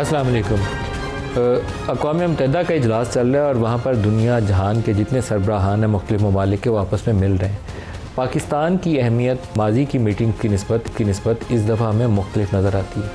अस्सलाम वालेकुम। अक़वाम मुत्तहिदा का इजलास चल रहा है और वहाँ पर दुनिया जहान के जितने सरबराहान हैं मुख्तलिफ़ ममालिक के वो आपस में मिल रहे हैं। पाकिस्तान की अहमियत माजी की मीटिंग की निस्बत इस दफ़ा हमें मुख्तलिफ नज़र आती है।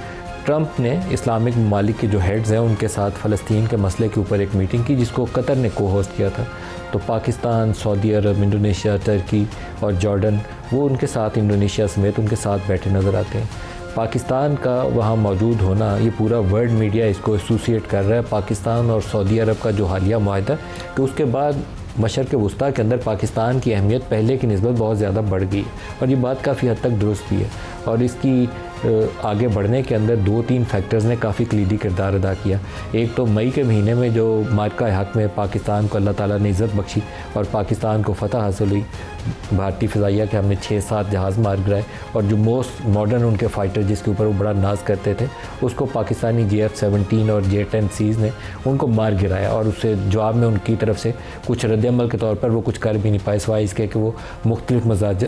ट्रंप ने इस्लामिक ममालिक के जो हेड्स हैं उनके साथ फ़लस्तीन के मसले के ऊपर एक मीटिंग की जिसको कतर ने को होस्ट किया था। तो पाकिस्तान, सऊदी अरब, इंडोनेशिया, टर्की और जॉर्डन वो उनके साथ, इंडोनेशिया समेत उनके साथ बैठे नज़र आते हैं। पाकिस्तान का वहाँ मौजूद होना, ये पूरा वर्ल्ड मीडिया इसको एसोसिएट कर रहा है पाकिस्तान और सऊदी अरब का जो हालिया मुआहदा कि उसके बाद मशरक़ वस्ता के अंदर पाकिस्तान की अहमियत पहले की निस्बत बहुत ज़्यादा बढ़ गई है और ये बात काफ़ी हद तक दुरुस्त भी है। और इसकी आगे बढ़ने के अंदर 2-3 फैक्टर्स ने काफ़ी कलीदी किरदार अदा किया। एक तो मई के महीने में जो मार्का हक़ में पाकिस्तान को अल्लाह ताला ने इज़्ज़त बख्शी और पाकिस्तान को फ़तह हासिल हुई। भारतीय फ़िज़ाइया के हमने 6-7 जहाज़ मार गिराए और जो मोस्ट मॉडर्न उनके फ़ाइटर जिसके ऊपर वो बड़ा नाज करते थे उसको पाकिस्तानी JF-17 और J-10Cs ने उनको मार गिराया और उससे जवाब में उनकी तरफ से कुछ रद्द-ए-अमल के तौर पर वो कुछ कर भी नहीं पाए सिवाय इसके कि वो मुख्तलिफ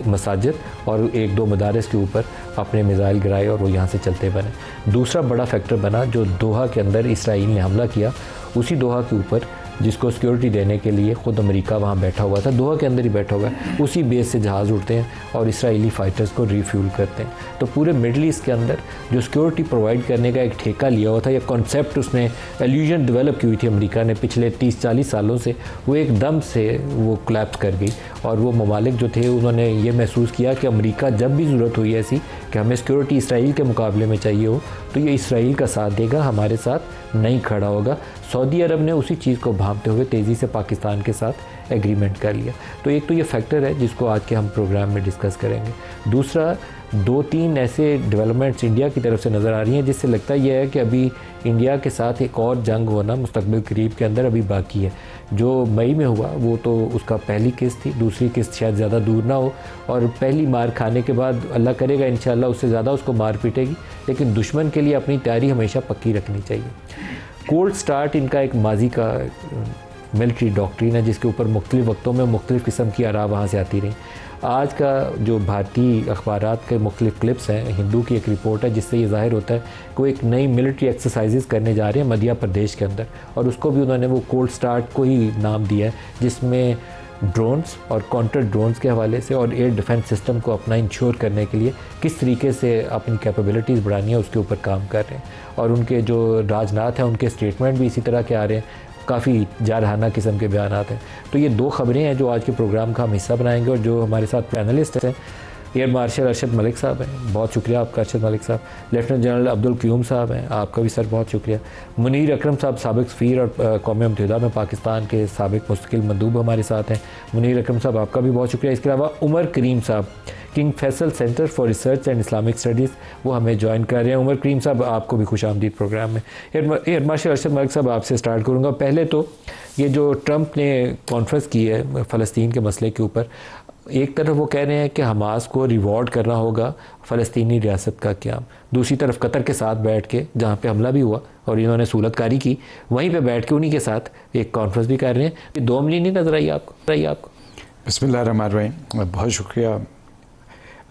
मसाजिद और 1-2 मदारिस के ऊपर अपने मिज़ाइल गिराए और वो यहाँ से चलते बने। दूसरा बड़ा फैक्टर बना जो दोहा के अंदर इसराइल ने हमला किया, उसी दोहा के ऊपर जिसको सिक्योरिटी देने के लिए ख़ुद अमेरिका वहाँ बैठा हुआ था, दोहा के अंदर ही बैठा हुआ है, उसी बेस से जहाज़ उड़ते हैं और इसराइली फ़ाइटर्स को रिफ्यूल करते हैं। तो पूरे मिडल ईस्ट के अंदर जो सिक्योरिटी प्रोवाइड करने का एक ठेका लिया हुआ था, या कॉन्सेप्ट उसने एल्यूजन डेवलप की हुई थी अमेरिका ने पिछले 30-40 सालों से, वो एकदम से वो कोलैप्स कर गई और वो ममालिक जो थे उन्होंने ये महसूस किया कि अमेरिका जब भी ज़रूरत हुई ऐसी कि हमें सिक्योरिटी इसराइल के मुकाबले में चाहिए हो तो ये इसराइल का साथ देगा, हमारे साथ नहीं खड़ा होगा। सऊदी अरब ने उसी चीज़ को भांपते हुए तेज़ी से पाकिस्तान के साथ एग्रीमेंट कर लिया। तो एक तो ये फैक्टर है जिसको आज के हम प्रोग्राम में डिस्कस करेंगे। दूसरा, 2-3 ऐसे डेवलपमेंट्स इंडिया की तरफ से नज़र आ रही हैं जिससे लगता यह है कि अभी इंडिया के साथ एक और जंग होना मुस्तकबिल करीब के अंदर अभी बाकी है। जो मई में हुआ वो तो उसका पहली किस्त थी, दूसरी किस्त शायद ज़्यादा दूर ना हो और पहली मार खाने के बाद अल्लाह करेगा इंशाअल्लाह उससे ज़्यादा उसको मार पीटेगी, लेकिन दुश्मन के लिए अपनी तैयारी हमेशा पक्की रखनी चाहिए। कोल्ड स्टार्ट इनका एक माजी का मिलिट्री डॉक्ट्रिन है जिसके ऊपर मुख्तलिफ़ वक्तों में मुख्तलिफ़ किस्म की आरा वहाँ से आती रही। आज का जो भारतीय अखबारात के मुख्तलिफ़ क्लिप्स हैं, हिंदू की एक रिपोर्ट है जिससे ये ज़ाहिर होता है कि वो एक नई मिलिट्री एक्सरसाइजेज़ करने जा रहे हैं मध्य प्रदेश के अंदर और उसको भी उन्होंने वो कोल्ड स्टार्ट को ही नाम दिया है, जिसमें ड्रोन्स और काउंटर ड्रोन्स के हवाले से और एयर डिफेंस सिस्टम को अपना इंश्योर करने के लिए किस तरीके से अपनी कैपेबिलिटीज़ बढ़ानी है उसके ऊपर काम कर रहे हैं। और उनके जो राजनाथ हैं उनके स्टेटमेंट भी इसी तरह के आ रहे हैं, काफ़ी जारहाना किस्म के बयानात हैं। तो ये 2 ख़बरें हैं जो आज के प्रोग्राम का हम हिस्सा बनाएंगे और जो हमारे साथ पैनलिस्ट हैं एयर मार्शल अरशद मलिक साहब हैं, बहुत शुक्रिया आपका अरशद मलिक साहब। लेफ्टिनेंट जनरल अब्दुल क़यूम साहब हैं, आपका भी सर बहुत शुक्रिया। मुनीर अकरम साहब साबिक़ सफ़ीर और अक़वाम मुत्तहिदा में पाकिस्तान के साबिक़ मुस्तकिल मंदूब हमारे साथ हैं, मुनीर अकरम साहब आपका भी बहुत शुक्रिया। इसके अलावा उमर करीम साहब King Faisal centre for research and Islamic studies वो हमें ज्वाइन कर रहे हैं। उमर करीम साहब आपको भी खुशामदीद प्रोग्राम में। एयर मार्शल अरशद मलिक साहब आपसे स्टार्ट करूँगा। पहले तो ये जो ट्रंप ने कॉन्फ्रेंस की है फ़लस्तीन के मसले के ऊपर, एक तरफ वो कह रहे हैं कि हमास को रिवॉर्ड करना होगा फ़लस्तीनी रियासत का क़याम, दूसरी तरफ कतर के साथ बैठ के जहाँ पे हमला भी हुआ और इन्होंने सूलतकारी की वहीं पे बैठ के उन्हीं के साथ एक कॉन्फ्रेंस भी कर रहे हैं। 2 मिली नहीं नज़र आई आपको? बिस्मिल्लाह रहमान रहीम, बहुत शुक्रिया।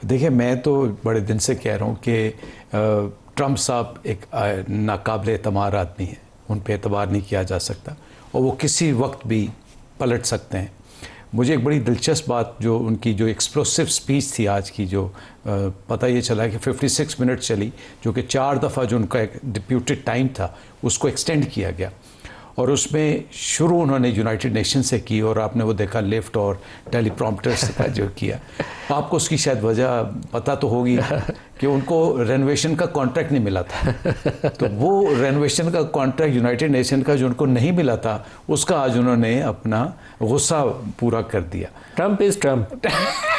देखिए, मैं तो बड़े दिन से कह रहा हूँ कि ट्रंप साहब एक नाकाबिल एतमाद आदमी है, उन पर एतबार नहीं किया जा सकता और वो किसी वक्त भी पलट सकते हैं। मुझे एक बड़ी दिलचस्प बात जो उनकी जो एक्सप्लोसिव स्पीच थी आज की, जो पता ये चला कि 56 मिनट चली, जो कि 4 दफ़ा जो उनका एक डिप्यूटेड टाइम था उसको एक्सटेंड किया गया और उसमें शुरू उन्होंने यूनाइटेड नेशन से की और आपने वो देखा लिफ्ट और टेलीप्रॉम्प्टर्स का जो किया। आपको उसकी शायद वजह पता तो होगी कि उनको रेनोवेशन का कॉन्ट्रैक्ट नहीं मिला था, तो वो रेनोवेशन का कॉन्ट्रैक्ट यूनाइटेड नेशन का जो उनको नहीं मिला था उसका आज उन्होंने अपना गुस्सा पूरा कर दिया। Trump is Trump.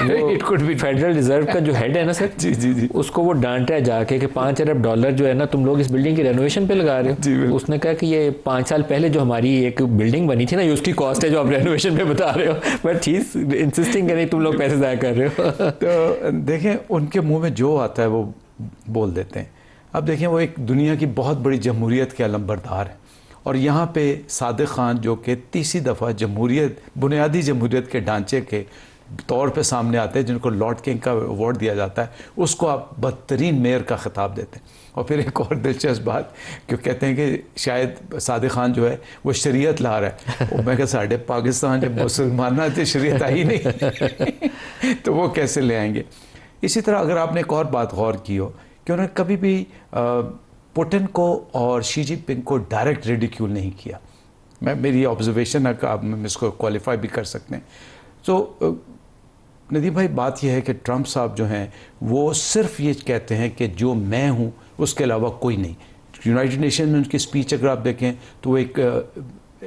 It could be federal reserve का जो हेड है ना सर, जी, उसको वो डांटा है जाके कि $5 अरब जो है ना तुम लोग इस बिल्डिंग की रेनोवेशन पे लगा रहे हो। उसने कहा कि ये 5 साल पहले जो हमारी एक बिल्डिंग बनी थी ना, ये उसकी कॉस्ट है जो आप रेनोवेशन पे बता रहे हो, बट चीज़ इंसिस्टिंग है नहीं तुम लोग पैसे ज़ाया कर रहे हो। तो देखें, उनके मुंह में जो आता है वो बोल देते हैं। अब देखें, वो एक दुनिया की बहुत बड़ी जमहूरियत के अलंबरदार हैं और यहाँ पे सादिक खान जो कि तीसरी दफ़ा जमहूरियत, बुनियादी जमहूरियत के ढांचे के तौर पे सामने आते हैं, जिनको लॉर्ड किंग का अवार्ड दिया जाता है, उसको आप बदतरीन मेयर का खिताब देते हैं। और फिर एक और दिलचस्प बात, क्यों कहते हैं कि शायद सादिक खान जो है वो शरीयत ला रहा है, और मैं कहता साढ़े पाकिस्तान जब मुसलमान थे शरीयत आई नहीं तो वो कैसे ले आएंगे। इसी तरह अगर आपने एक और बात गौर की हो कि उन्होंने कभी भी पुतिन को और शी जिनपिंग को डायरेक्ट रिडिक्यूल नहीं किया। मेरी ऑब्जर्वेशन है, आप इसको क्वालिफाई भी कर सकते हैं। तो नदीम भाई, बात यह है कि ट्रंप साहब जो हैं वो सिर्फ ये कहते हैं कि जो मैं हूँ उसके अलावा कोई नहीं। यूनाइटेड नेशन में उनकी स्पीच अगर आप देखें तो वो एक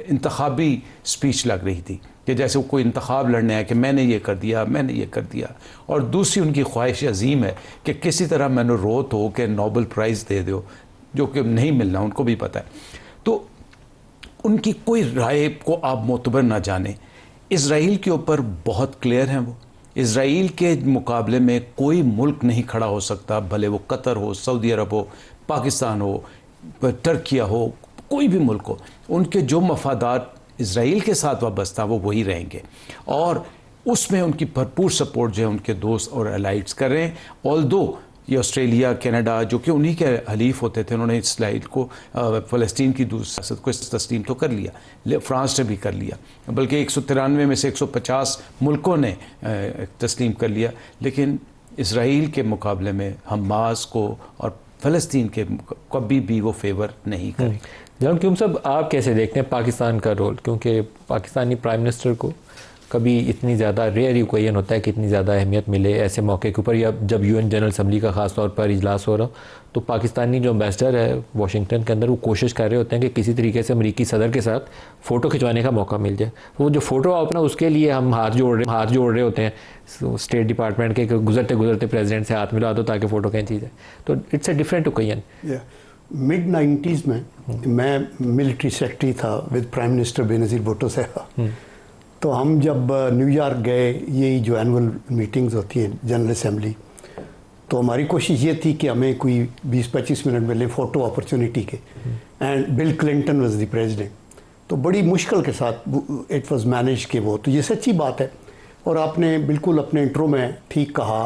इंतखाबी स्पीच लग रही थी कि जैसे वो कोई इंतखाब लड़ने आया कि मैंने ये कर दिया, मैंने ये कर दिया। और दूसरी उनकी ख्वाहिश अजीम है कि किसी तरह मैंने रोत हो कि नोबेल प्राइज़ दे दो, जो कि नहीं मिलना, उनको भी पता है। तो उनकी कोई राय को आप मोतबर ना जाने। इज़राइल के ऊपर बहुत क्लियर हैं वो। इज़राइल के मुकाबले में कोई मुल्क नहीं खड़ा हो सकता, भले वो कतर हो, सऊदी अरब हो, पाकिस्तान हो, टर्किया हो, कोई भी मुल्क हो। उनके जो मफादात इज़राइल के साथ वाबस्ता वो वही रहेंगे, और उसमें उनकी भरपूर सपोर्ट जो है उनके दोस्त और अलाइड्स कर रहे हैं। ऑल्दो ये ऑस्ट्रेलिया, कनाडा, जो कि उन्हीं के हलीफ होते थे, उन्होंने इस्राइल को, फ़लस्तीन की सियासत को तस्लीम तो कर लिया, फ्रांस ने भी कर लिया, बल्कि 193 में से 150 मुल्कों ने तस्लीम कर लिया। लेकिन इज़राइल के मुकाबले में हमास को और फ़लस्तीन के कभी भी वो फेवर नहीं करें। जनाब क्यूम साहब, आप कैसे देखते हैं पाकिस्तान का रोल? क्योंकि पाकिस्तानी प्राइम मिनिस्टर को कभी इतनी ज़्यादा रेयर ओकेजन होता है कि इतनी ज़्यादा अहमियत मिले ऐसे मौके के ऊपर, या जब यूएन जनरल असम्बली का ख़ास तौर पर इजलास हो रहा हो, तो पाकिस्तानी जो एम्बेसडर है वाशिंगटन के अंदर वो कोशिश कर रहे होते हैं कि किसी तरीके से अमेरिकी सदर के साथ फ़ोटो खिंचवाने का मौका मिल जाए। वो जो फ़ोटो अपना, उसके लिए हम हाथ जोड़ रहे होते हैं स्टेट डिपार्टमेंट के, गुजरते गुजरते प्रेसिडेंट से हाथ मिला दो ताकि फ़ोटो खींची जाए। तो it's a different occasion. Mid 90s में मैं मिलिट्री सेक्रेटरी था with prime minister Benazir Bhutto साहब। तो हम जब न्यूयॉर्क गए, यही जो एनुअल मीटिंग्स होती हैं जनरल असेंबली, तो हमारी कोशिश ये थी कि हमें कोई 20-25 मिनट मिले फ़ोटो अपॉर्चुनिटी के। And bill Clinton was the president. तो बड़ी मुश्किल के साथ इट वाज मैनेज के वो। तो ये सच्ची बात है, और आपने बिल्कुल अपने इंट्रो में ठीक कहा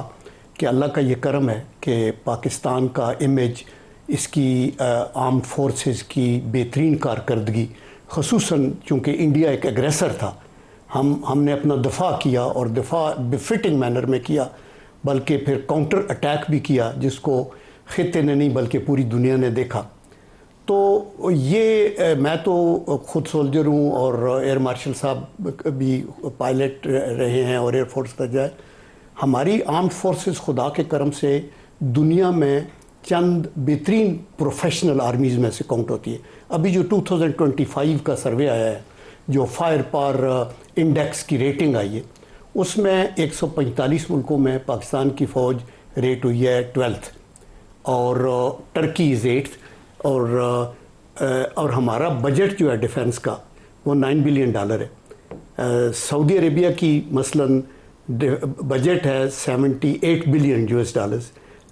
कि अल्लाह का ये करम है कि पाकिस्तान का इमेज, इसकी आर्म्ड फोर्सेस की बेहतरीन कारकर्दगी, ख़ुसूसन चूँकि इंडिया एक एग्रेसर था, हमने अपना दफ़ा किया, और दफ़ा बिफिटिंग मैनर में किया, बल्कि फिर काउंटर अटैक भी किया, जिसको ख़ित्ते ने नहीं बल्कि पूरी दुनिया ने देखा। तो ये मैं तो ख़ुद सोल्जर हूँ, और एयर मार्शल साहब भी पायलट रहे हैं और एयरफोर्स का जाए। हमारी आर्म्ड फोर्सेस खुदा के करम से दुनिया में चंद बेहतरीन प्रोफेशनल आर्मीज़ में से काउंट होती है। अभी जो 2025 का सर्वे आया है, जो फायर पावर इंडेक्स की रेटिंग आई है, उसमें 145 मुल्कों में पाकिस्तान की फ़ौज रेट हुई है 12th, और टर्की इज़ 8th, और हमारा बजट जो है डिफेंस का वो $9 बिलियन है। सऊदी अरेबिया की मसलन बजट है $78 बिलियन,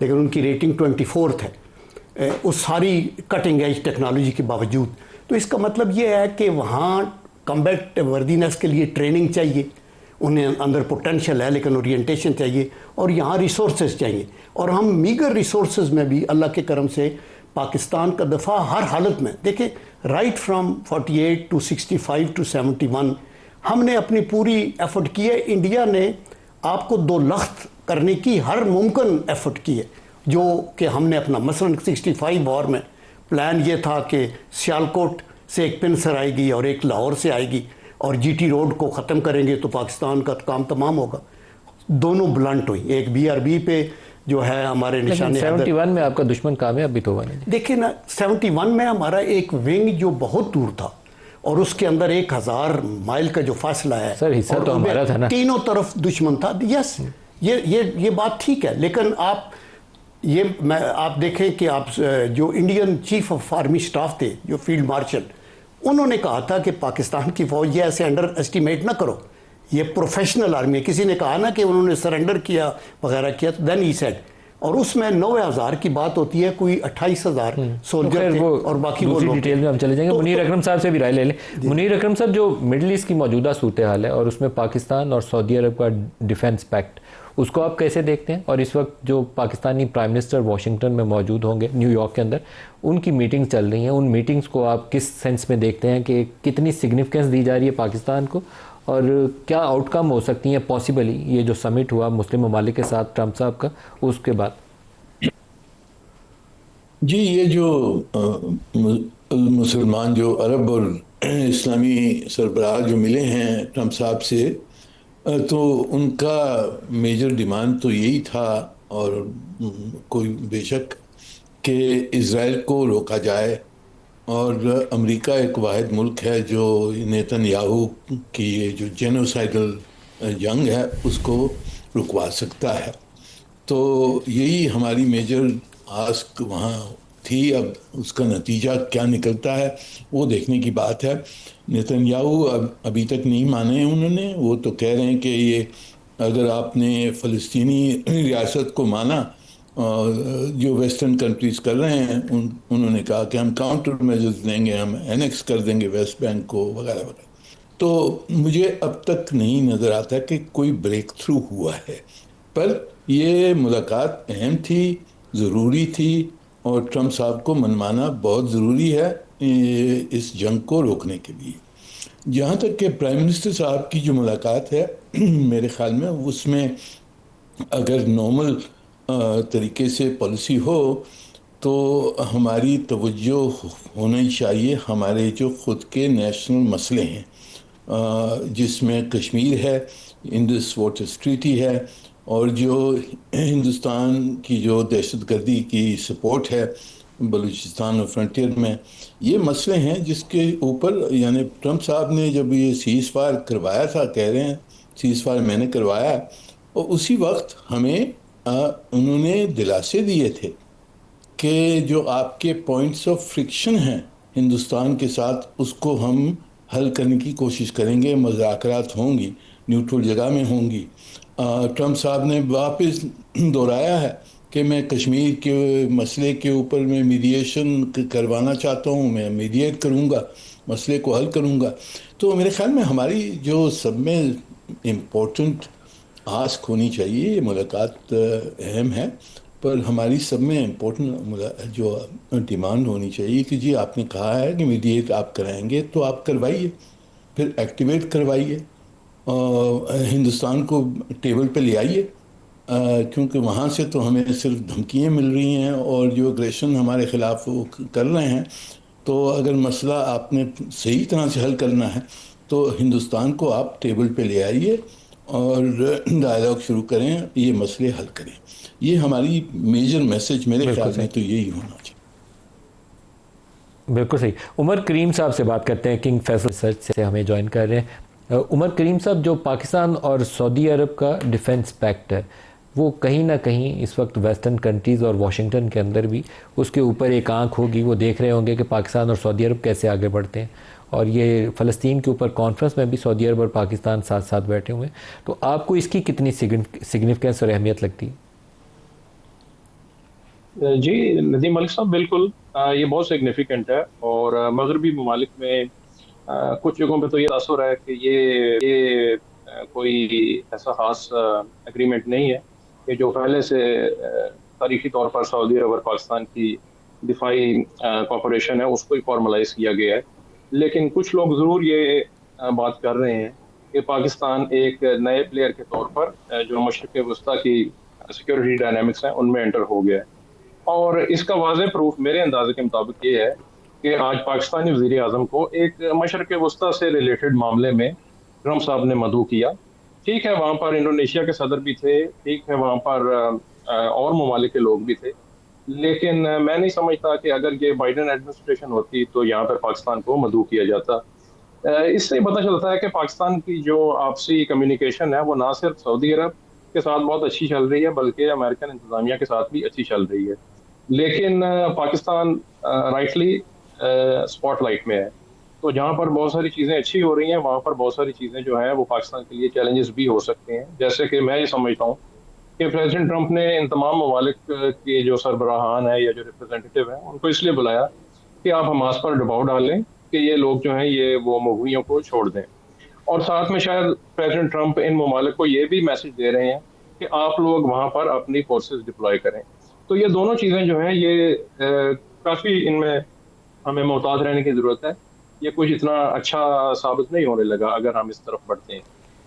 लेकिन उनकी रेटिंग 24th है, उस सारी कटिंग एज टेक्नोलॉजी के बावजूद। तो इसका मतलब ये है कि वहाँ कम्बैट वर्दीनेस के लिए ट्रेनिंग चाहिए, उन्हें अंदर पोटेंशियल है लेकिन ओरिएंटेशन चाहिए, और यहाँ रिसोर्सेज चाहिए। और हम मीगर रिसोर्सेज में भी अल्लाह के करम से पाकिस्तान का दफ़ा हर हालत में, देखिए राइट फ्राम 48 to 65 to 71 हमने अपनी पूरी एफर्ट की है। इंडिया ने आपको 2 लख्त करने की हर मुमकिन एफर्ट की है, जो कि हमने अपना मसलन 65 वॉर में प्लान ये था कि सियालकोट से एक पिनसर आएगी और एक लाहौर से आएगी, और जीटी रोड को ख़त्म करेंगे तो पाकिस्तान का काम तमाम होगा। दोनों ब्लंट हुई, एक BRB पे जो है हमारे निशाने। 71 में आपका दुश्मन कामयाब भी तो हुआ नहीं। देखिए ना, 71 में हमारा एक विंग जो बहुत दूर था, और उसके अंदर 1000 माइल का जो फासला है, सर हिस्सा तो हमारा था ना, तीनों तरफ दुश्मन था। यस, ये बात ठीक है, लेकिन आप देखें कि आप जो Indian chief of army staff थे, जो फील्ड मार्शल, उन्होंने कहा था कि पाकिस्तान की फ़ौज ये ऐसे अंडर एस्टिमेट ना करो, ये प्रोफेशनल आर्मी है। किसी ने कहा ना कि उन्होंने सरेंडर किया वगैरह किया, तो देन ही सेड और उसमें 9000 की बात होती है, कोई 28,000 तो सोल्जर खैर थे वो और बाकी वो दूसरी लोग डिटेल में हम चले जाएंगे। मुनीर अकरम साहब से भी राय ले लें। मुनीर अकरम साहब, जो मिडिल ईस्ट की मौजूदा सूरत हाल है और उसमें पाकिस्तान और सऊदी अरब का डिफेंस पैक्ट, उसको आप कैसे देखते हैं? और इस वक्त जो पाकिस्तानी प्राइम मिनिस्टर वाशिंगटन में मौजूद होंगे, न्यूयॉर्क के अंदर उनकी मीटिंग्स चल रही हैं, उन मीटिंग्स को आप किस सेंस में देखते हैं कि कितनी सिग्निफिकेंस दी जा रही है पाकिस्तान को, और क्या आउटकम हो सकती हैं पॉसिबली ये जो समिट हुआ मुस्लिम ममालिक के साथ ट्रंप साहब का, उसके बाद? जी, ये जो मुसलमान जो अरब और इस्लामी सरबराह जो मिले हैं ट्रंप साहब से, तो उनका मेजर डिमांड तो यही था, और कोई बेशक कि इज़राइल को रोका जाए, और अमेरिका एक वाहिद मुल्क है जो नेतन्याहू की ये जो जेनोसाइडल जंग है उसको रुकवा सकता है। तो यही हमारी मेजर आस्क वहाँ थी। अब उसका नतीजा क्या निकलता है वो देखने की बात है। नेतन्याहू अभी तक नहीं माने हैं उन्होंने। वो तो कह रहे हैं कि ये अगर आपने फ़लस्तीनी रियासत को माना जो वेस्टर्न कंट्रीज़ कर रहे हैं, उन्होंने कहा कि हम काउंटर मेजर्स लेंगे, हम एनेक्स कर देंगे वेस्ट बैंक को वगैरह वगैरह। तो मुझे अब तक नहीं नज़र आता कि कोई ब्रेक थ्रू हुआ है, पर ये मुलाकात अहम थी, ज़रूरी थी, और ट्रंप साहब को मनवाना बहुत ज़रूरी है इस जंग को रोकने के लिए। जहाँ तक कि प्राइम मिनिस्टर साहब की जो मुलाकात है मेरे ख़्याल में उसमें अगर नॉर्मल तरीके से पॉलिसी हो तो हमारी तवज्जो होनी चाहिए हमारे जो ख़ुद के नेशनल मसले हैं, जिसमें कश्मीर है, इंडस वाटर ट्रीटी है, और जो हिंदुस्तान की जो दहशतगर्दी की सपोर्ट है बलूचिस्तान और फ्रंटियर में, ये मसले हैं जिसके ऊपर यानी ट्रंप साहब ने जब ये सीज़ फायर करवाया था, कह रहे हैं सीज़ फायर मैंने करवाया, और उसी वक्त हमें उन्होंने दिलासे दिए थे कि जो आपके पॉइंट्स ऑफ फ्रिक्शन हैं हिंदुस्तान के साथ उसको हम हल करने की कोशिश करेंगे, मुज़ाकरात होंगी, न्यूट्रल जगह में होंगी। ट्रंप साहब ने वापस दोहराया है कि मैं कश्मीर के मसले के ऊपर मैं मीडिएशन करवाना चाहता हूँ, मैं मीडिएट करूँगा, मसले को हल करूँगा। तो मेरे ख्याल में हमारी जो सब में इम्पोर्टेंट आस्क होनी चाहिए, ये मुलाकात अहम है, पर हमारी सब में इम्पोर्टेंट जो डिमांड होनी चाहिए कि जी आपने कहा है कि मीडिएट आप कराएंगे तो आप करवाइए, फिर एक्टिवेट करवाइए, हिंदुस्तान को टेबल पे ले आइए, क्योंकि वहाँ से तो हमें सिर्फ धमकियाँ मिल रही हैं और जो अग्रेशन हमारे ख़िलाफ़ वो कर रहे हैं। तो अगर मसला आपने सही तरह से हल करना है तो हिंदुस्तान को आप टेबल पे ले आइए और डायलॉग शुरू करें, ये मसले हल करें। ये हमारी मेजर मैसेज मेरे ख्याल में तो यही होना चाहिए। बिल्कुल सही। उमर करीम साहब से बात करते हैं, किंग फैसल रिसर्च से हमें ज्वाइन कर रहे हैं। उमर करीम साहब, जो पाकिस्तान और सऊदी अरब का डिफेंस पैक्ट है वो कहीं ना कहीं इस वक्त वेस्टर्न कंट्रीज़ और वाशिंगटन के अंदर भी उसके ऊपर एक आंख होगी, वो देख रहे होंगे कि पाकिस्तान और सऊदी अरब कैसे आगे बढ़ते हैं, और ये फ़लस्तीन के ऊपर कॉन्फ्रेंस में भी सऊदी अरब और पाकिस्तान साथ साथ बैठे हुए हैं। तो आपको इसकी कितनी सिग्निफिकेंस और अहमियत लगती है? जी नदीम मलिक साहब, बिल्कुल ये बहुत सिग्निफिकेंट है, और मगरबी ममालिक में कुछ जगहों पे तो ये तासुर है कि ये कोई ऐसा ख़ास एग्रीमेंट नहीं है कि जो पहले से तारीखी तौर पर सऊदी अरब और पाकिस्तान की दिफाई कॉपरेशन है उसको ही फॉर्मलाइज किया गया है। लेकिन कुछ लोग ज़रूर ये बात कर रहे हैं कि पाकिस्तान एक नए प्लेयर के तौर पर जो मशरिक़ वस्ता की सिक्योरिटी डायनामिक्स हैं उनमें एंटर हो गया है। और इसका वाज़ेह प्रूफ मेरे अंदाजे के मुताबिक ये है कि आज पाकिस्तानी वज़ीर आज़म को एक मशरिक़ वस्ता से रिलेटेड मामले में ट्रंप साहब ने मदऊ किया। ठीक है, वहाँ पर इंडोनेशिया के सदर भी थे, ठीक है, वहाँ पर और ममालिक के लोग भी थे, लेकिन मैं नहीं समझता कि अगर ये बाइडन एडमिनिस्ट्रेशन होती तो यहाँ पर पाकिस्तान को मदऊ किया जाता। इससे पता चलता है कि पाकिस्तान की जो आपसी कम्युनिकेशन है वो ना सिर्फ सऊदी अरब के साथ बहुत अच्छी चल रही है बल्कि अमेरिकन इंतज़ामिया के साथ भी अच्छी चल रही है। लेकिन पाकिस्तान राइटली स्पॉटलाइट में है, तो जहाँ पर बहुत सारी चीज़ें अच्छी हो रही हैं वहाँ पर बहुत सारी चीज़ें जो हैं वो पाकिस्तान के लिए चैलेंजेस भी हो सकते हैं। जैसे कि मैं ये समझता हूँ कि प्रेसिडेंट ट्रंप ने इन तमाम ममालिक के जो सरबराहान है या जो रिप्रेजेंटेटिव हैं उनको इसलिए बुलाया कि आप हमास पर दबाव डालें कि ये लोग जो हैं ये वो मगवियों को छोड़ दें। और साथ में शायद प्रेसिडेंट ट्रंप इन ममालिक को ये भी मैसेज दे रहे हैं कि आप लोग वहाँ पर अपनी फोर्सेस डिप्लॉय करें। तो ये दोनों चीज़ें जो हैं ये काफ़ी इनमें हमें मोहतात रहने की ज़रूरत है। ये कुछ इतना अच्छा साबित नहीं होने लगा अगर हम इस तरफ बढ़ते हैं।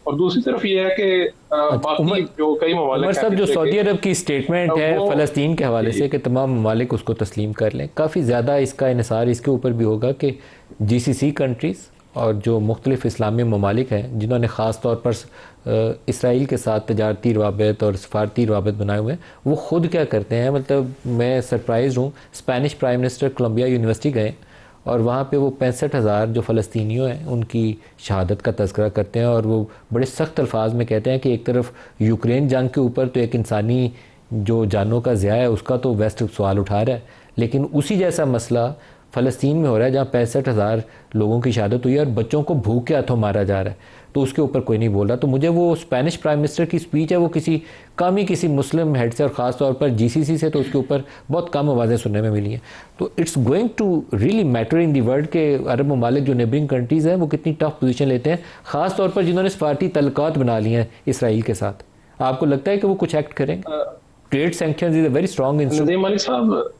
और दूसरी तरफ ये है कि बाकी जो कई ममालिक उमर साहब, जो सऊदी अरब की स्टेटमेंट है फ़लस्तीन के हवाले से कि तमाम ममालिक उसको तस्लीम कर लें, काफ़ी ज़्यादा इसका इन्हिसार इसके ऊपर भी होगा कि GCC कंट्रीज़ और जो मुख्तलिफ इस्लामी ममालिक हैं जिन्होंने ख़ास तौर पर इसराइल के साथ तजारती रवाबित और सफारती रवाबित बनाए हुए हैं, वो ख़ुद क्या करते हैं। मतलब मैं सरप्राइज हूँ, Spanish prime minister Columbia university गए और वहाँ पे वो 65,000 जो फ़लस्तीनियों हैं उनकी शहादत का तज़किरा करते हैं और वो बड़े सख्त अल्फाज में कहते हैं कि एक तरफ यूक्रेन जंग के ऊपर तो एक इंसानी जो जानों का ज़िया है उसका तो वेस्ट सवाल उठा रहा है, लेकिन उसी जैसा मसला फ़लस्तीन में हो रहा है जहाँ 65,000 लोगों की शहादत हुई है और बच्चों को भूख के हाथों मारा जा रहा है, तो उसके ऊपर कोई नहीं बोल रहा। तो मुझे वो स्पेनिश प्राइम मिनिस्टर की स्पीच है वो किसी मुस्लिम हेड से और ख़ास तौर पर GCC से तो उसके ऊपर बहुत कम आवाज़ें सुनने में मिली हैं। तो it's going to really matter in the world के अरब ममालिक जो नेबरिंग कंट्रीज़ हैं वो कितनी टफ पोजीशन लेते हैं, ख़ास तौर पर जिन्होंने सफारती तल्लुकात बना लिए हैं इसराइल के साथ। आपको लगता है कि वो कुछ एक्ट करेंगे? Trade sanctions is a very strong instrument. Nadeem Malik साहब,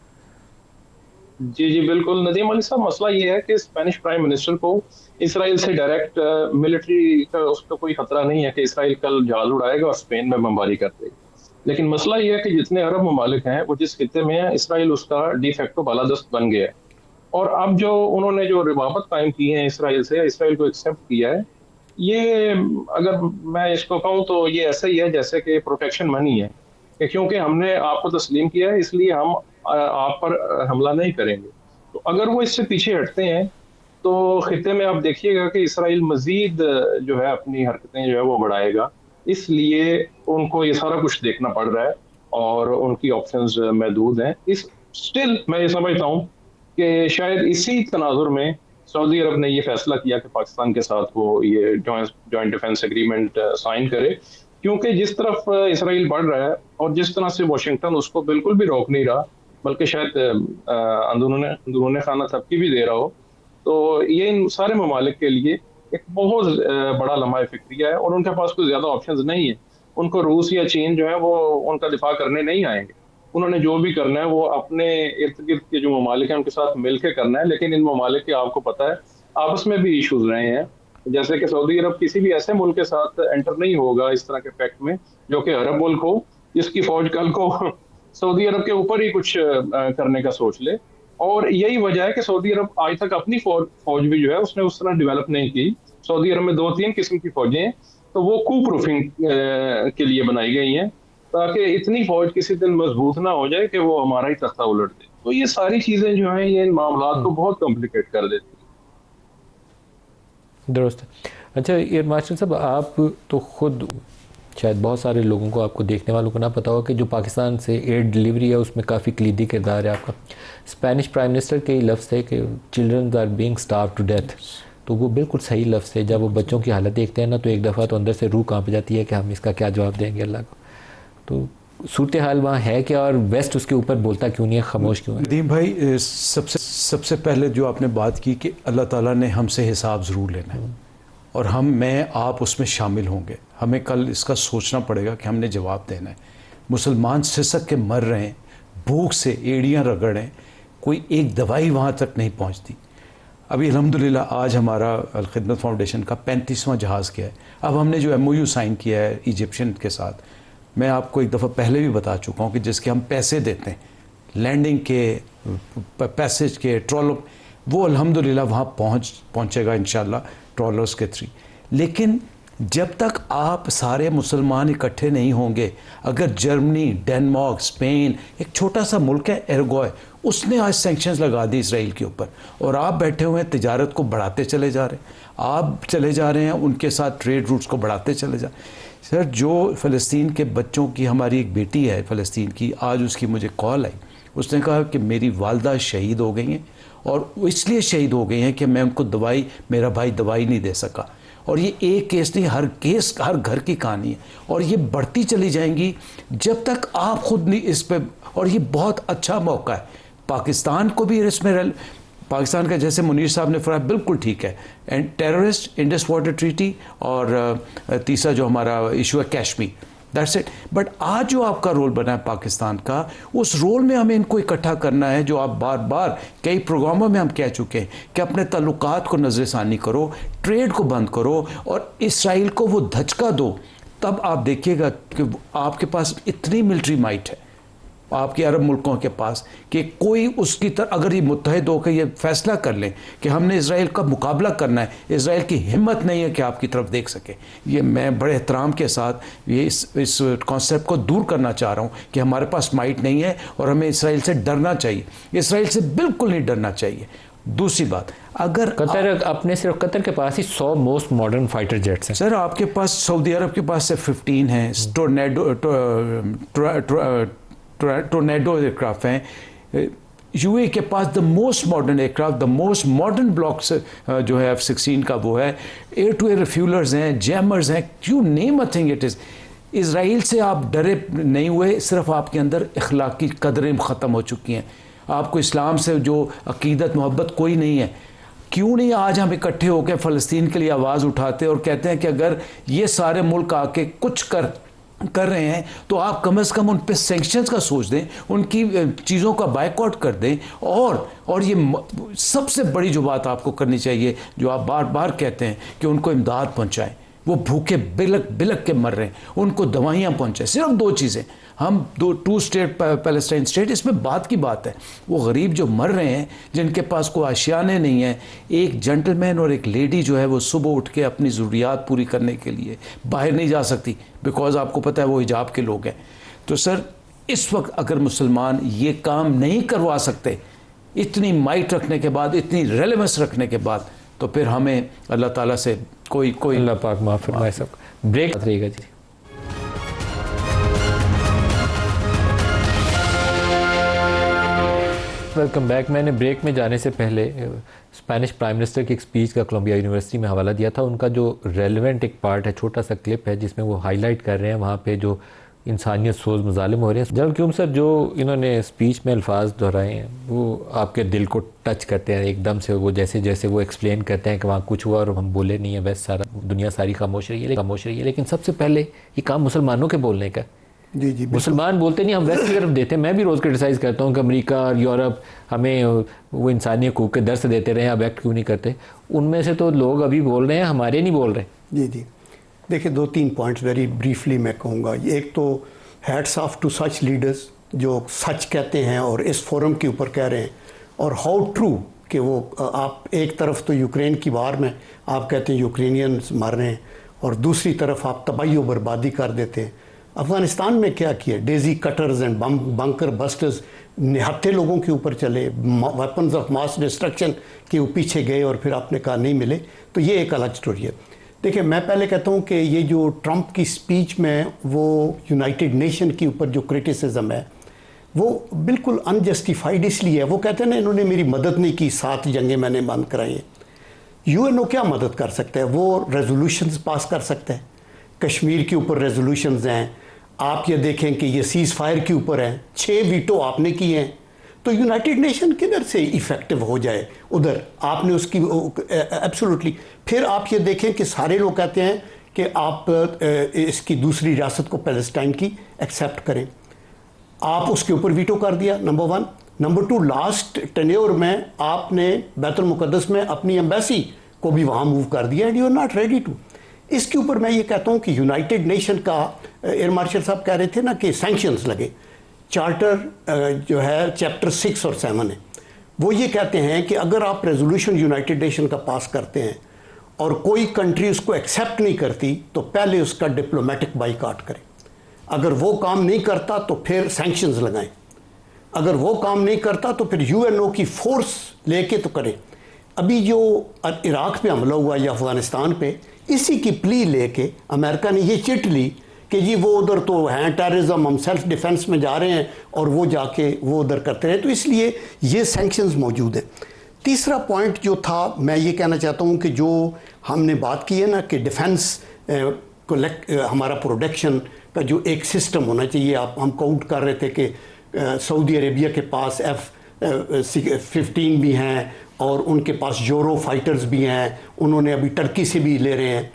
जी बिल्कुल नदीम अली साहब, मसला ये है कि स्पेनिश प्राइम मिनिस्टर को इसराइल से डायरेक्ट मिलिट्री का उसका कोई खतरा नहीं है कि इसराइल कल जहाज उड़ाएगा और स्पेन में बमबारी कर देगा। लेकिन मसला ये है कि जितने अरब ममालिक हैं वो जिस खिते में है इसराइल उसका डी फैक्टो बालादस्त बन गया है। और अब जो उन्होंने जो रवाबत कायम की है इसराइल से, इसराइल को एक्सेप्ट किया है, ये अगर मैं इसको कहूँ तो ये ऐसा ही है जैसे कि प्रोटेक्शन मनी है कि क्योंकि हमने आपको तस्लीम किया है इसलिए हम आप पर हमला नहीं करेंगे। तो अगर वो इससे पीछे हटते हैं तो खिते में आप देखिएगा कि इसराइल मजीद जो है अपनी हरकतें जो है वो बढ़ाएगा, इसलिए उनको ये सारा कुछ देखना पड़ रहा है और उनकी ऑप्शंस महदूद हैं। इस स्टिल मैं ये समझता हूँ कि शायद इसी तनाजुर में सऊदी अरब ने ये फैसला किया कि पाकिस्तान के साथ वो ये जॉइंट डिफेंस एग्रीमेंट साइन करे, क्योंकि जिस तरफ इसराइल बढ़ रहा है और जिस तरह से वाशिंगटन उसको बिल्कुल भी रोक नहीं रहा बल्कि शायद अंदरूने खाना थपकी भी दे रहा हो, तो ये इन सारे ममालिक के लिए एक बहुत बड़ा लम्हा फिक्रिया है और उनके पास कोई ज़्यादा ऑप्शंस नहीं है। उनको रूस या चीन जो है वो उनका दिफा करने नहीं आएंगे। उन्होंने जो भी करना है वो अपने इर्द गिर्द के जो ममालिक हैं उनके साथ मिल के करना है। लेकिन इन ममालिक के आपको पता है आपस में भी इशूज रहे हैं, जैसे कि सऊदी अरब किसी भी ऐसे मुल्क के साथ एंटर नहीं होगा इस तरह के पैक्ट में जो कि अरब मुल्क हो जिसकी फौज कल को सऊदी अरब के ऊपर ही कुछ करने का सोच ले। और यही वजह है कि सऊदी अरब आज तक अपनी फौज भी जो है उसने उस तरह डेवलप नहीं की। सऊदी अरब में 2-3 किस्म की फौजें हैं, तो वो कू प्रूफिंग के लिए बनाई गई हैं ताकि इतनी फौज किसी दिन मजबूत ना हो जाए कि वो हमारा ही तख्ता उलट दे। तो ये सारी चीजें जो हैं ये इन मामला को बहुत कॉम्प्लिकेट कर देती हैं। दुरुस्त। अच्छा एयर मार्शल साहब, आप तो खुद शायद बहुत सारे लोगों को, आपको देखने वालों को ना पता हो कि जो पाकिस्तान से एड डिलीवरी है उसमें काफ़ी कलीदी किरदार है आपका। स्पेनिश प्राइम मिनिस्टर के लफ्ज़ थे कि children are being starve to death, तो वो बिल्कुल सही लफ्ज़ है। जब वो बच्चों की हालत देखते हैं ना तो एक दफ़ा तो अंदर से रूह कांप जाती है कि हम इसका क्या जवाब देंगे अल्लाह को। तो सूरत हाल वहाँ है क्या और वेस्ट उसके ऊपर बोलता क्यों नहीं है, खामोश क्यों है? नदीम भाई, सबसे पहले जो आपने बात की कि अल्लाह ताला ने हमसे हिसाब ज़रूर लेना है और मैं आप उसमें शामिल होंगे। हमें कल इसका सोचना पड़ेगा कि हमने जवाब देना है। मुसलमान सिसक के मर रहे हैं, भूख से एड़ियाँ रगड़ रहे हैं, कोई एक दवाई वहाँ तक नहीं पहुँचती। अभी अल्हम्दुलिल्लाह आज हमारा अल खिदमत फाउंडेशन का 35वां जहाज़ गया है। अब हमने जो MOU साइन किया है इजिप्शियन के साथ, मैं आपको एक दफ़ा पहले भी बता चुका हूँ कि जिसके हम पैसे देते हैं लैंडिंग के, पैसेज के, ट्रॉलर, वो अल्हम्दुलिल्लाह वहाँ पहुँचेगा इंशाल्लाह ट्रॉलर्स के थ्रू। लेकिन जब तक आप सारे मुसलमान इकट्ठे नहीं होंगे, अगर जर्मनी, डेनमार्क, स्पेन, एक छोटा सा मुल्क है एरगोय, उसने आज सैंक्शंस लगा दी इसराइल के ऊपर और आप बैठे हुए हैं तिजारत को बढ़ाते चले जा रहे हैं, आप चले जा रहे हैं उनके साथ ट्रेड रूट्स को बढ़ाते चले जा। सर, जो फ़लस्तीन के बच्चों की, हमारी एक बेटी है फ़लस्तीन की, आज उसकी मुझे कॉल आई, उसने कहा कि मेरी वालदा शहीद हो गई हैं और इसलिए शहीद हो गई हैं कि मैं उनको दवाई, मेरा भाई दवाई नहीं दे सका और ये एक केस नहीं, हर केस हर घर की कहानी है, और ये बढ़ती चली जाएंगी जब तक आप खुद नहीं इस पे। और ये बहुत अच्छा मौका है पाकिस्तान को भी इसमें, पाकिस्तान का जैसे मुनीर साहब ने फरमाया बिल्कुल ठीक है, and terrorist, Indus water treaty, और तीसरा जो हमारा इशू है कश्मीर, दैट्स इट। बट आज जो आपका रोल बना है पाकिस्तान का, उस रोल में हमें इनको इकट्ठा करना है, जो आप बार बार कई प्रोग्रामों में हम कह चुके हैं कि अपने ताल्लुकात को नज़रसानी करो, ट्रेड को बंद करो और इसराइल को वो धचका दो। तब आप देखिएगा कि आपके पास इतनी मिलिट्री माइट है आपके अरब मुल्कों के पास कि कोई उसकी तरह अगर ये मुत्तहिद होकर ये फैसला कर लें कि हमने इसराइल का मुकाबला करना है, इसराइल की हिम्मत नहीं है कि आपकी तरफ देख सके। ये मैं बड़े एहतराम के साथ ये इस कॉन्सेप्ट को दूर करना चाह रहा हूँ कि हमारे पास माइट नहीं है और हमें इसराइल से डरना चाहिए, इसराइल से बिल्कुल नहीं डरना चाहिए। दूसरी बात, अगर कतर अपने सिर्फ कतर के पास ही 100 मोस्ट मॉडर्न फाइटर जेट्स हैं सर, आपके पास सऊदी अरब के पास से 15 हैं, टोर्नेडो एयरक्राफ्ट हैं, यूए के पास the most modern aircraft, the most modern blocks जो है F-16 का वो है, एयर टू एयर रिफ्यूलर्स हैं, जैमर्स हैं, you name a thing it is. Israel से आप डरे नहीं हुए, सिर्फ आपके अंदर इखलाकी कदरें ख़त्म हो चुकी हैं, आपको इस्लाम से जो अकीदत मोहब्बत कोई नहीं है। क्यों नहीं आज हम इकट्ठे होकर फ़लस्तीन के लिए आवाज़ उठाते और कहते हैं कि अगर ये सारे मुल्क आके कुछ कर रहे हैं तो आप कम से कम उन पे सैंक्शंस का सोच दें, उनकी चीज़ों का बायकॉट कर दें। और ये सबसे बड़ी जो बात आपको करनी चाहिए, जो आप बार बार कहते हैं कि उनको इमदाद पहुंचाएं, वो भूखे बिलक बिलक के मर रहे हैं, उनको दवाइयाँ पहुंचाएं। सिर्फ 2 चीज़ें, हम 2 स्टेट पैलेस्टाइन स्टेट, इसमें बात की बात है। वो गरीब जो मर रहे हैं, जिनके पास कोई आशियाने नहीं है, एक जेंटलमैन और एक लेडी जो है वो सुबह उठ के अपनी ज़रूरियात पूरी करने के लिए बाहर नहीं जा सकती, बिकॉज आपको पता है वो हिजाब के लोग हैं। तो सर, इस वक्त अगर मुसलमान ये काम नहीं करवा सकते, इतनी माइट रखने के बाद, इतनी रेलेवेंस रखने के बाद, तो फिर हमें अल्लाह ताला से कोई अल्लाह पाक माफ़ फरमाए सब। ब्रेक रहेगा जी। Welcome back. मैंने ब्रेक में जाने से पहले स्पेनिश प्राइम मिनिस्टर की एक स्पीच का कोलंबिया यूनिवर्सिटी में हवाला दिया था। उनका जो रेलेवेंट एक पार्ट है, छोटा सा क्लिप है, जिसमें वो हाईलाइट कर रहे हैं वहाँ पे जो इंसानियत सोज मजालिम हो रहे हैं। जनरल क्यूम सर, जो इन्होंने स्पीच में अल्फाज दोहराए हैं वो आपके दिल को टच करते हैं एकदम से। वो जैसे जैसे वो एक्सप्लेन करते हैं कि वहाँ कुछ हुआ और हम बोले नहीं है, वैसे सारा दुनिया सारी खामोश रही है। लेकिन सबसे पहले ये काम मुसलमानों के बोलने का। जी मुसलमान बोलते नहीं, हम वेस्ट की तरफ देते हैं। मैं भी रोज़ क्रिटिसाइज़ करता हूँ कि अमेरिका और यूरोप हमें वो इंसानी हकूक़ के दर्स देते रहे, अब एक्ट क्यों नहीं करते। उनमें से तो लोग अभी बोल रहे हैं, हमारे नहीं बोल रहे। जी देखिए, 2-3 पॉइंट्स वेरी ब्रीफली मैं कहूँगा। एक तो hats off to such leaders जो सच कहते हैं और इस फोरम के ऊपर कह रहे हैं, और हाउ ट्रू कि वो आप एक तरफ तो यूक्रेन की वार में आप कहते हैं यूक्रेनियंस मर रहे हैं और दूसरी तरफ आप तबाही और बर्बादी कर देते हैं। अफ़गानिस्तान में क्या किया, daisy cutters and bunker busters निहत्थे लोगों के ऊपर चले, वेपन्स ऑफ मास डिस्ट्रक्शन के पीछे गए और फिर आपने कहा नहीं मिले। तो ये एक अलग स्टोरी है। देखिए, मैं पहले कहता हूँ कि ये जो ट्रंप की स्पीच में वो यूनाइटेड नेशन के ऊपर जो क्रिटिसिज्म है वो बिल्कुल अनजस्टिफाइड इसलिए है। वो कहते हैं ना, इन्होंने मेरी मदद नहीं की, 7 जंगें मैंने बंद कराई हैं। यूएनओ क्या मदद कर सकता है? वो रेजोल्यूशंस पास कर सकता है। कश्मीर के ऊपर रेजोल्यूशंस हैं, आप ये देखें कि ये सीज़ फायर के ऊपर हैं, 6 वीटो आपने किए हैं। तो यूनाइटेड नेशन किधर से इफ़ेक्टिव हो जाए? उधर आपने उसकी एब्सोल्युटली। फिर आप ये देखें कि सारे लोग कहते हैं कि आप इसकी दूसरी रियासत को पैलेस्टाइन की एक्सेप्ट करें, आप उसके ऊपर वीटो कर दिया, नंबर 1। नंबर 2, लास्ट टेन्योर में आपने बैतुल मुक़द्दस में अपनी एम्बेसी को भी वहाँ मूव कर दिया, and you are not ready to. इसके ऊपर मैं ये कहता हूँ कि यूनाइटेड नेशन का, एयर मार्शल साहब कह रहे थे ना कि सैंक्शंस लगे। चार्टर जो है चैप्टर 6 और 7 है, वो ये कहते हैं कि अगर आप रेजोल्यूशन यूनाइटेड नेशन का पास करते हैं और कोई कंट्री उसको एक्सेप्ट नहीं करती तो पहले उसका डिप्लोमेटिक बाइकआउट करें। अगर वो काम नहीं करता तो फिर सैंक्शंस लगाएं। अगर वो काम नहीं करता तो फिर यूएनओ की फोर्स लेके तो करें। अभी जो इराक पे हमला हुआ या अफगानिस्तान पे, इसी की प्ली लेके अमेरिका ने ये चिट ली कि जी वो उधर तो हैं टेररिज्म, हम सेल्फ डिफेंस में जा रहे हैं, और वो जाके वो उधर करते रहे। तो इसलिए ये सैंक्शंस मौजूद हैं। तीसरा पॉइंट जो था, मैं ये कहना चाहता हूँ कि जो हमने बात की है ना कि डिफेंस हमारा प्रोडक्शन का जो एक सिस्टम होना चाहिए। हम काउंट कर रहे थे कि सऊदी अरेबिया के पास F-15 भी हैं और उनके पास यूरो फाइटर्स भी हैं, उन्होंने अभी टर्की से भी ले रहे हैं।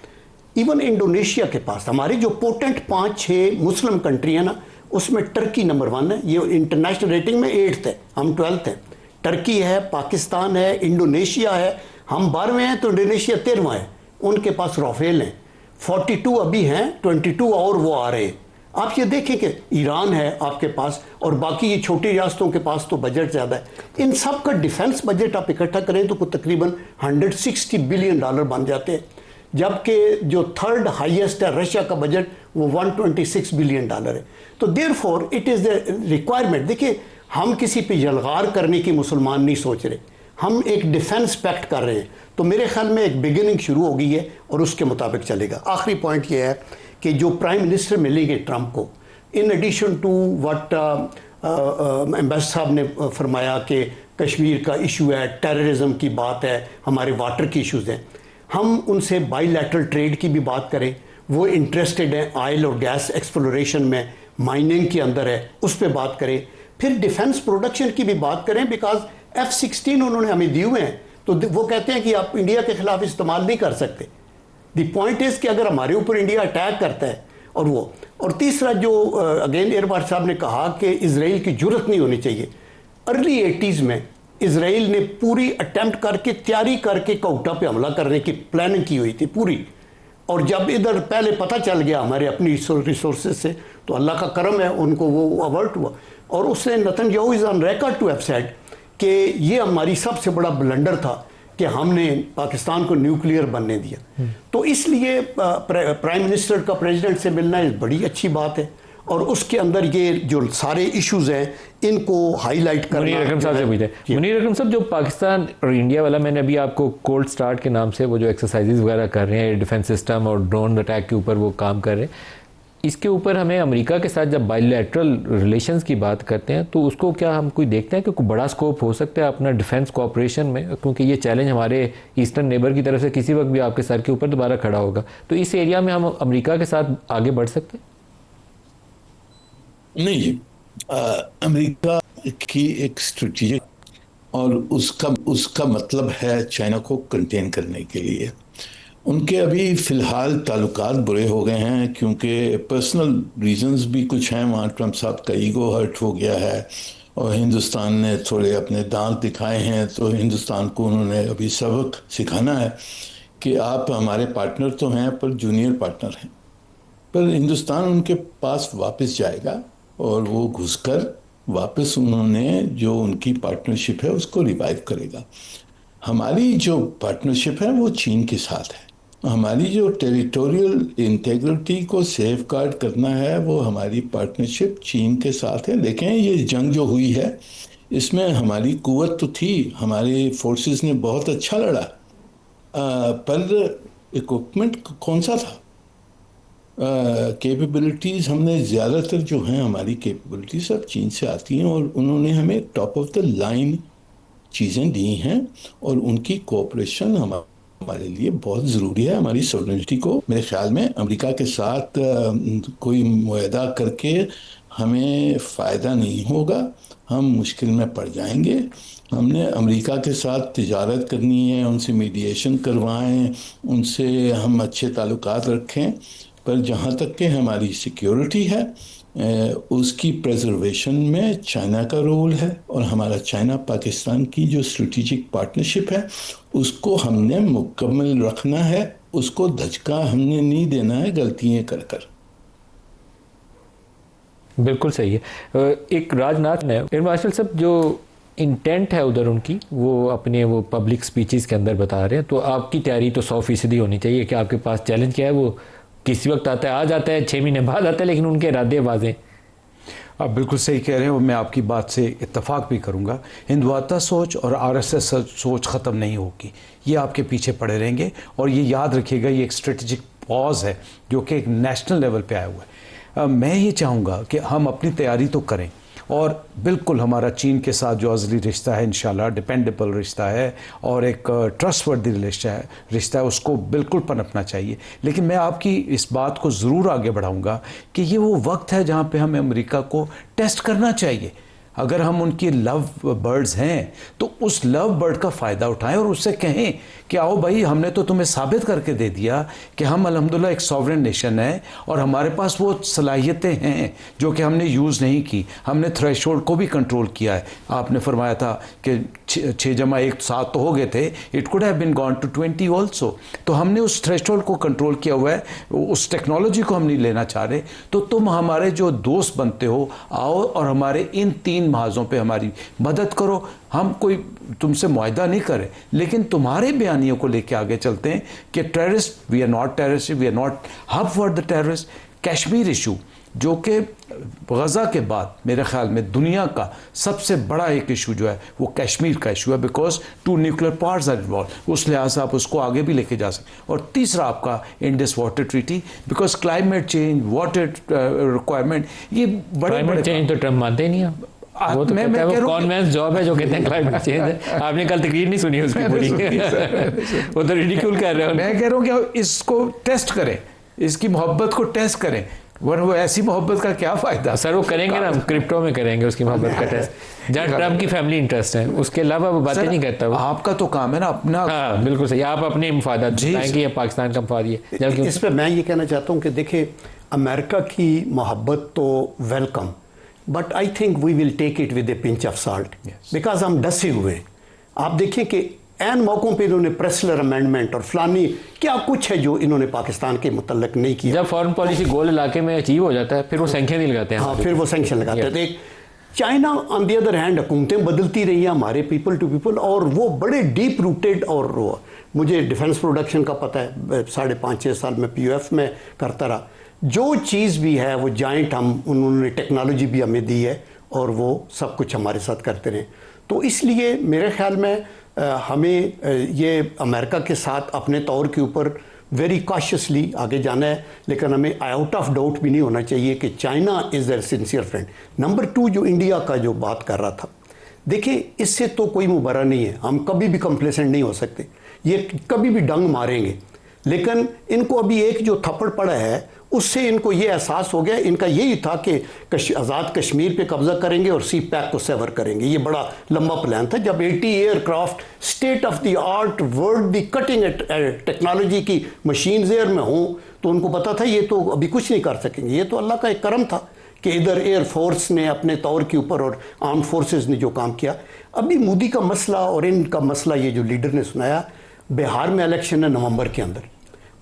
इवन इंडोनेशिया के पास हमारी जो पोटेंट 5-6 मुस्लिम कंट्री है ना, उसमें टर्की नंबर 1 है। ये इंटरनेशनल रेटिंग में 8th है, हम 12th हैं। टर्की है, पाकिस्तान है, इंडोनेशिया है, हम 12वें हैं तो इंडोनेशिया 13वां है। उनके पास राफेल हैं 42 अभी हैं, 22 और वो आ रहे हैं। आप ये देखें कि ईरान है आपके पास और बाकी ये छोटी रियासतों के पास तो बजट ज़्यादा है। इन सब का डिफेंस बजट आप इकट्ठा करें तो तकरीबन $160 बिलियन बन जाते हैं, जबकि जो थर्ड हाईएस्ट है रशिया का बजट वो $126 बिलियन है। तो therefore it is the requirement. देखिए, हम किसी पे यलगार करने की मुसलमान नहीं सोच रहे, हम एक डिफेंस पैक्ट कर रहे हैं। तो मेरे ख्याल में एक बिगिनिंग शुरू हो गई है और उसके मुताबिक चलेगा। आखिरी पॉइंट ये है कि जो प्राइम मिनिस्टर मिलेंगे ट्रंप को, in addition to what ambassador साहब ने फरमाया कि कश्मीर का इशू है, टेररिज्म की बात है, हमारे वाटर की इश्यूज़ हैं, हम उनसे बाईलैटरल ट्रेड की भी बात करें। वो इंटरेस्टेड हैं ऑयल और गैस एक्सप्लोरेशन में, माइनिंग के अंदर है, उस पर बात करें। फिर डिफेंस प्रोडक्शन की भी बात करें, बिकॉज F-16 उन्होंने हमें दिए हुए हैं, तो वो कहते हैं कि आप इंडिया के खिलाफ इस्तेमाल नहीं कर सकते। द पॉइंट इज़ कि अगर हमारे ऊपर इंडिया अटैक करता है और तीसरा जो अगेन एयरबॉट साहब ने कहा कि इजराइल की जुर्रत नहीं होनी चाहिए। अर्ली 80s में इजराइल ने पूरी अटेम्प्ट करके, तैयारी करके कोटा पे हमला करने की प्लानिंग की हुई थी पूरी, और जब इधर पहले पता चल गया हमारे अपनी रिसोर्सेज से, तो अल्लाह का करम है उनको वो अवर्ट हुआ। और उसने Netanyahu is on record to have said कि ये हमारी सबसे बड़ा ब्लंडर था कि हमने पाकिस्तान को न्यूक्लियर बनने दिया। तो इसलिए प्राइम मिनिस्टर का प्रेसिडेंट से मिलना बड़ी अच्छी बात है, और उसके अंदर ये जो सारे इश्यूज हैं इनको हाईलाइट करना। मुनीर अकरम साहब से पूछे, मुनीर अकरम साहब, जो पाकिस्तान और इंडिया वाला, मैंने अभी आपको कोल्ड स्टार्ट के नाम से वो जो एक्सरसाइजेज वगैरह कर रहे हैं डिफेंस सिस्टम और ड्रोन अटैक के ऊपर वो काम कर रहे हैं, इसके ऊपर हमें अमेरिका के साथ जब बायलैटरल रिलेशंस की बात करते हैं तो उसको क्या हम कोई देखते हैं कि कोई बड़ा स्कोप हो सकता है अपना डिफेंस कोऑपरेशन में, क्योंकि ये चैलेंज हमारे ईस्टर्न नेबर की तरफ से किसी वक्त भी आपके सर के ऊपर दोबारा खड़ा होगा, तो इस एरिया में हम अमेरिका के साथ आगे बढ़ सकते हैं? नहीं जी, अमेरिका की एक स्ट्रेटेजिक और उसका मतलब है चाइना को कंटेन करने के लिए। उनके अभी फ़िलहाल ताल्लुकात बुरे हो गए हैं क्योंकि पर्सनल रीजंस भी कुछ हैं। वहाँ ट्रंप साहब का ईगो हर्ट हो गया है और हिंदुस्तान ने थोड़े अपने दांत दिखाए हैं, तो हिंदुस्तान को उन्होंने अभी सबक सिखाना है कि आप हमारे पार्टनर तो हैं पर जूनियर पार्टनर हैं। पर हिंदुस्तान उनके पास वापस जाएगा और वो घुसकर वापस उन्होंने जो उनकी पार्टनरशिप है उसको रिवाइव करेगा। हमारी जो पार्टनरशिप है वो चीन के साथ है। हमारी जो टेरिटोरियल इंटेग्रिटी को सेफ गार्ड करना है वो हमारी पार्टनरशिप चीन के साथ है। देखें, ये जंग जो हुई है इसमें हमारी कुव्वत तो थी, हमारे फोर्सेस ने बहुत अच्छा लड़ा, पर इक्विपमेंट कौन सा था? कैपेबिलिटीज़ हमने ज़्यादातर जो हैं हमारी कैपेबिलिटीज़ सब चीन से आती हैं और उन्होंने हमें टॉप ऑफ द लाइन चीज़ें दी हैं और उनकी कोऑपरेशन हमारे लिए बहुत ज़रूरी है हमारी सॉवरेनिटी को। मेरे ख्याल में अमेरिका के साथ कोई मुआहदा करके हमें फ़ायदा नहीं होगा, हम मुश्किल में पड़ जाएंगे। हमने अमेरिका के साथ तिजारत करनी है, उनसे मीडिएशन करवाएं, उनसे हम अच्छे ताल्लुकात रखें, पर जहाँ तक कि हमारी सिक्योरिटी है उसकी प्रेजर्वेशन में चाइना का रोल है और हमारा चाइना पाकिस्तान की जो स्ट्रेटेजिक पार्टनरशिप है उसको हमने मुकम्मल रखना है, उसको धचका हमने नहीं देना है गलतियाँ कर कर। बिल्कुल सही है। एक राजनाथ ने एयर मार्शल साहब जो इंटेंट है उधर उनकी वो अपने वो पब्लिक स्पीचेस के अंदर बता रहे हैं, तो आपकी तैयारी तो 100% होनी चाहिए कि आपके पास चैलेंज क्या है, वो किसी वक्त आता है, आ जाता है, 6 महीने बाद आता है, लेकिन उनके इरादे वाज़ें। आप बिल्कुल सही कह रहे हो, मैं आपकी बात से इत्तफाक भी करूंगा। हिंदुत्व सोच और आरएसएस सोच ख़त्म नहीं होगी, ये आपके पीछे पड़े रहेंगे और ये याद रखिएगा ये एक स्ट्रेटेजिक पॉज है जो कि एक नेशनल लेवल पे आया हुआ है। मैं ये चाहूँगा कि हम अपनी तैयारी तो करें और बिल्कुल हमारा चीन के साथ जो अज़ली रिश्ता है इंशाल्लाह डिपेंडेबल रिश्ता है और एक ट्रस्टवर्दी रिश्ता है, उसको बिल्कुल पनपना चाहिए। लेकिन मैं आपकी इस बात को ज़रूर आगे बढ़ाऊंगा कि ये वो वक्त है जहाँ पे हमें अमेरिका को टेस्ट करना चाहिए। अगर हम उनकी लव बर्ड्स हैं तो उस लव बर्ड का फ़ायदा उठाएं और उससे कहें कि आओ भाई, हमने तो तुम्हें साबित करके दे दिया कि हम अल्हम्दुलिल्लाह एक सॉवरेन नेशन है और हमारे पास वो सलाहियतें हैं जो कि हमने यूज़ नहीं की। हमने थ्रेशोल्ड को भी कंट्रोल किया है। आपने फरमाया था कि 6+1 7 तो हो गए थे, it could have been gone to 20 also. तो हमने उस थ्रेशोल्ड को कंट्रोल किया हुआ है, उस टेक्नोलॉजी को हम नहीं लेना चाह रहे। तो तुम हमारे जो दोस्त बनते हो, आओ और हमारे इन 3 महाजों पे हमारी मदद करो। हम कोई तुमसे मुआहदा नहीं करें, लेकिन तुम्हारे बयानियों को लेके आगे चलते हैं कि terrorist, we are not terrorist, we are not hub for the terrorist. Kashmir issue जो कि गज़ा के बाद मेरे ख्याल में दुनिया का सबसे बड़ा एक इशू जो है वो कश्मीर का इशू है, because 2 nuclear powers are involve. उस लिहाज से आप उसको आगे भी लेके जा सकते। और तीसरा आपका Indus water treaty, because climate change, water requirement, ये बड़े क्लाइमेट चेंज तो ट्रम्प मानते ही नहीं हैं। वो तो कहता है वो कॉन्वेंस जॉब है जो कहते हैं क्लाइमेट चेंज है। आपने कल तकरीर नहीं सुनी उसकी पूरी, वो तो रिडिक्यूल कर रहे हो। मैं कह रहा हूँ कि इसको टेस्ट करें, इसकी मोहब्बत को टेस्ट करें, वरना वो ऐसी मोहब्बत का क्या फ़ायदा। सर वो करेंगे ना, क्रिप्टो में करेंगे उसकी मोहब्बत का टेस्ट, जहाँ ट्रम्प की फैमिली इंटरेस्ट है, उसके अलावा वो बातें नहीं करता वो। आपका तो काम है ना अपना। हाँ बिल्कुल सही, आप अपने मफादात बताएंगे या पाकिस्तान का मफाद ये। जबकि इस पर मैं ये कहना चाहता हूँ कि देखिए, अमेरिका की मोहब्बत तो welcome, but I think we will take it with a pinch of salt, because हम डसे हुए हैं। आप देखिए कि एन मौकों पे इन्होंने प्रेसलर अमेंडमेंट और फलानी क्या कुछ है जो इन्होंने पाकिस्तान के मुतल्लिक नहीं किया। जब फॉरेन पॉलिसी गोल इलाके में अचीव हो जाता है फिर वो सैंक्शन नहीं लगाते हैं। हाँ, फिर वो सैंक्शन लगाते हैं। एक China on the other hand, हुकूमतें बदलती रही हैं हमारे पीपल टू पीपल, और वो बड़े डीप रूटेड। और मुझे डिफेंस प्रोडक्शन का पता है, 5.5-6 साल में POF में करता रहा। जो चीज़ भी है वो जाइंट, हम उन्होंने टेक्नोलॉजी भी हमें दी है और वो सब कुछ हमारे साथ करते रहे। तो इसलिए मेरे ख्याल में हमें ये अमेरिका के साथ अपने तौर के ऊपर वेरी कॉशियसली आगे जाना है, लेकिन हमें आउट ऑफ डाउट भी नहीं होना चाहिए कि China is their sincere friend. Number 2, जो इंडिया का जो बात कर रहा था, देखिए इससे तो कोई मुबरा नहीं है, हम कभी भी कंप्लेसेंट नहीं हो सकते, ये कभी भी डंग मारेंगे। लेकिन इनको अभी एक जो थप्पड़ पड़ा है उससे इनको ये एहसास हो गया, इनका यही था कि आज़ाद कश्मीर पे कब्जा करेंगे और CPAC को सेवर करेंगे। ये बड़ा लंबा प्लान था। जब 80 aircraft state of the art world the cutting technology की मशीन्स एयर में हों, तो उनको पता था ये तो अभी कुछ नहीं कर सकेंगे। ये तो अल्लाह का एक करम था कि इधर एयरफोर्स ने अपने तौर के ऊपर और आर्म फोर्सेस ने जो काम किया। अभी मोदी का मसला और इनका मसला, ये जो लीडर ने सुनाया, बिहार में इलेक्शन है नवंबर के अंदर,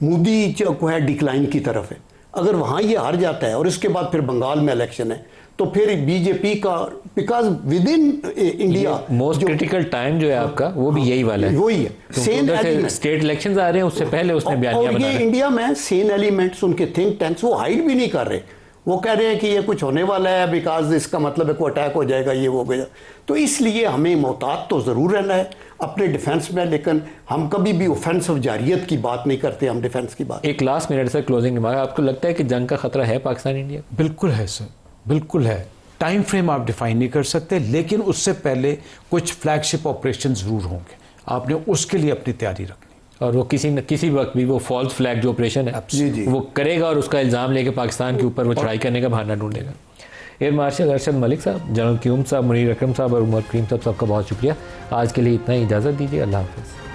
मोदी जो है डिक्लाइन की तरफ है। अगर वहाँ ये हार जाता है और इसके बाद फिर बंगाल में इलेक्शन है, तो फिर बीजेपी का, because with in India most critical time जो है आपका वो भी यही वाला है, वही है। सेम स्टेट इलेक्शंस आ रहे हैं, उससे पहले उसने बयानियां बना ये इंडिया में सेम एलिमेंट्स, उनके थिंक टैंक्स वो हाइड भी नहीं कर रहे। वो कह रहे हैं कि ये कुछ होने वाला है, बिकॉज इसका मतलब है कोई अटैक हो जाएगा, ये हो गया। तो इसलिए हमें मोहतात तो ज़रूर रहना है अपने डिफेंस में, लेकिन हम कभी भी ऑफेंसिव जारियत की बात नहीं करते, हम डिफेंस की बात। एक लास्ट मिनट से क्लोजिंग रिमार्क, आपको लगता है कि जंग का खतरा है पाकिस्तान इंडिया? बिल्कुल है सर, बिल्कुल है। टाइम फ्रेम आप डिफाइन नहीं कर सकते, लेकिन उससे पहले कुछ फ्लैगशिप ऑपरेशन ज़रूर होंगे, आपने उसके लिए अपनी तैयारी रखनी। और वो किसी वक्त भी वो फॉल्स फ्लैग जो ऑपरेशन है वो करेगा और उसका इल्ज़ाम लेके पाकिस्तान के ऊपर वो चढ़ाई करने का बहाना ढूंढेगा। एयर मार्शल अरशद मलिक साहब, जनरल क्यूम साहब, मुनीर अकरम साहब और उमर करीम साहब, सबका बहुत शुक्रिया। आज के लिए इतना ही, इजाज़त दीजिए। अल्लाह हाफ़िज़।